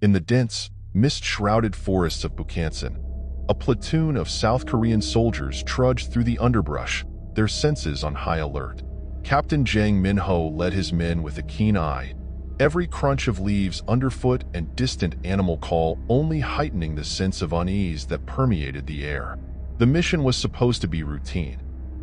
In the dense, mist-shrouded forests of Bukhansan, a platoon of South Korean soldiers trudged through the underbrush, their senses on high alert. Captain Jang Min-ho led his men with a keen eye, every crunch of leaves underfoot and distant animal call only heightening the sense of unease that permeated the air. The mission was supposed to be routine,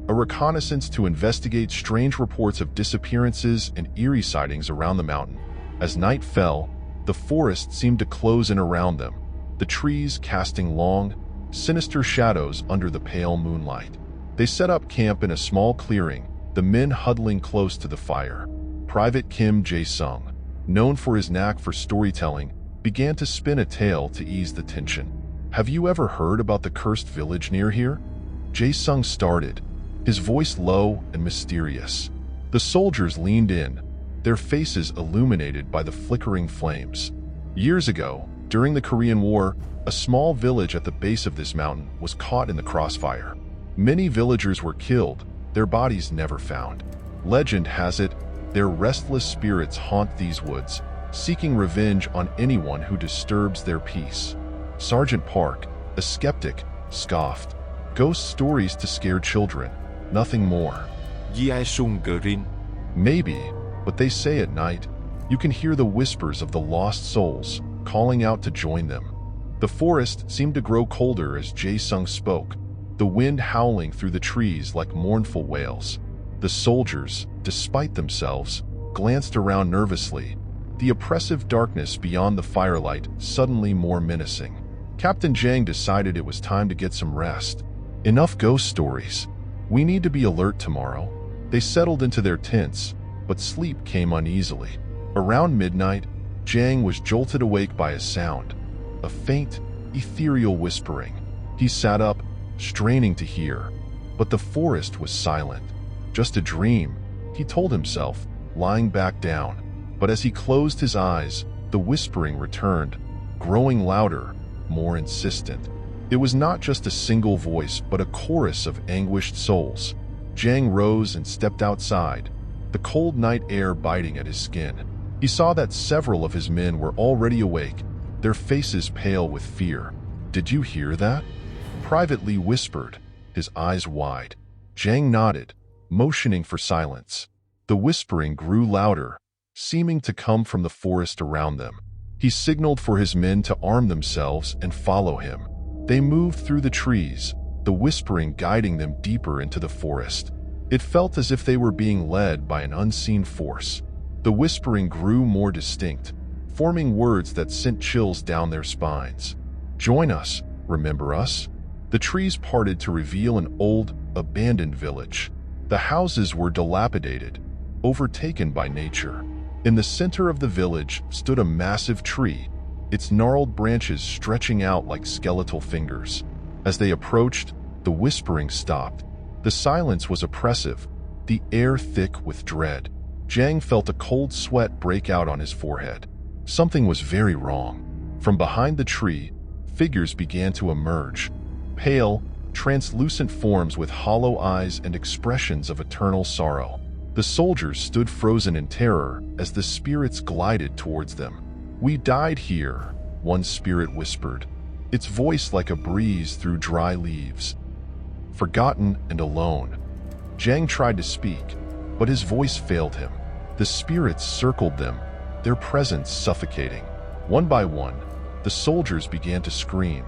a reconnaissance to investigate strange reports of disappearances and eerie sightings around the mountain. As night fell, the forest seemed to close in around them, the trees casting long, sinister shadows under the pale moonlight. They set up camp in a small clearing, the men huddling close to the fire. Private Kim Jae-sung, known for his knack for storytelling, began to spin a tale to ease the tension. "Have you ever heard about the cursed village near here?" Jae-sung started, his voice low and mysterious. The soldiers leaned in, their faces illuminated by the flickering flames. Years ago, during the Korean War, a small village at the base of this mountain was caught in the crossfire. Many villagers were killed, their bodies never found. Legend has it, their restless spirits haunt these woods, seeking revenge on anyone who disturbs their peace. Sergeant Park, a skeptic, scoffed. Ghost stories to scare children, nothing more. Maybe, but they say at night, you can hear the whispers of the lost souls, calling out to join them. The forest seemed to grow colder as Jae-sung spoke, the wind howling through the trees like mournful wails. The soldiers, despite themselves, glanced around nervously, the oppressive darkness beyond the firelight suddenly more menacing. Captain Jang decided it was time to get some rest. Enough ghost stories. We need to be alert tomorrow. They settled into their tents, but sleep came uneasily. Around midnight, Jang was jolted awake by a sound, a faint, ethereal whispering. He sat up, straining to hear, but the forest was silent. Just a dream, he told himself, lying back down. But as he closed his eyes, the whispering returned, growing louder, more insistent. It was not just a single voice, but a chorus of anguished souls. Jang rose and stepped outside, the cold night air biting at his skin. He saw that several of his men were already awake, their faces pale with fear. "Did you hear that?" Private Lee whispered, his eyes wide. Jang nodded, motioning for silence. The whispering grew louder, seeming to come from the forest around them. He signaled for his men to arm themselves and follow him. They moved through the trees, the whispering guiding them deeper into the forest. It felt as if they were being led by an unseen force. The whispering grew more distinct, forming words that sent chills down their spines. "Join us, remember us?" The trees parted to reveal an old, abandoned village. The houses were dilapidated, overtaken by nature. In the center of the village stood a massive tree, its gnarled branches stretching out like skeletal fingers. As they approached, the whispering stopped. The silence was oppressive, the air thick with dread. Jang felt a cold sweat break out on his forehead. Something was very wrong. From behind the tree, figures began to emerge. Pale, translucent forms with hollow eyes and expressions of eternal sorrow. The soldiers stood frozen in terror as the spirits glided towards them. "We died here," one spirit whispered, its voice like a breeze through dry leaves. Forgotten and alone. Jang tried to speak, but his voice failed him. The spirits circled them, their presence suffocating. One by one, the soldiers began to scream,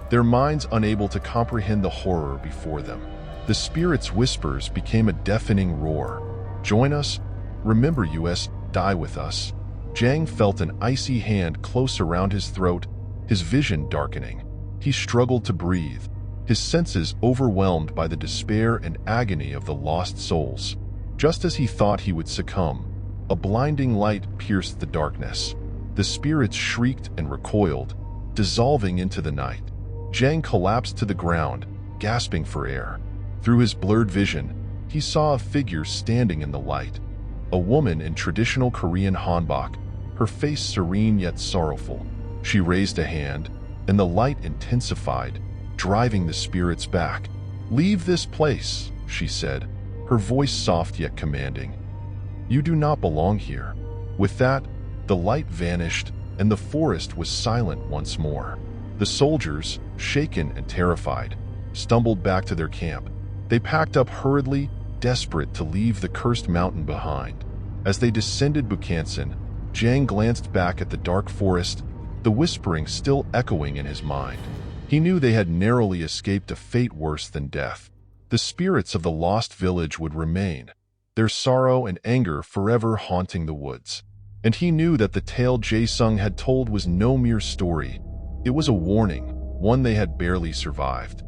their minds unable to comprehend the horror before them. The spirits' whispers became a deafening roar. "Join us, remember us, die with us." Jang felt an icy hand close around his throat, his vision darkening. He struggled to breathe, his senses overwhelmed by the despair and agony of the lost souls. Just as he thought he would succumb, a blinding light pierced the darkness. The spirits shrieked and recoiled, dissolving into the night. Jang collapsed to the ground, gasping for air. Through his blurred vision, he saw a figure standing in the light. A woman in traditional Korean hanbok, her face serene yet sorrowful. She raised a hand, and the light intensified, driving the spirits back. "Leave this place," she said, her voice soft yet commanding. "You do not belong here." With that, the light vanished, and the forest was silent once more. The soldiers, shaken and terrified, stumbled back to their camp. They packed up hurriedly, desperate to leave the cursed mountain behind. As they descended Bukhansan, Jang glanced back at the dark forest, the whispering still echoing in his mind. He knew they had narrowly escaped a fate worse than death. The spirits of the lost village would remain, their sorrow and anger forever haunting the woods. And he knew that the tale Jae-sung had told was no mere story. It was a warning, one they had barely survived.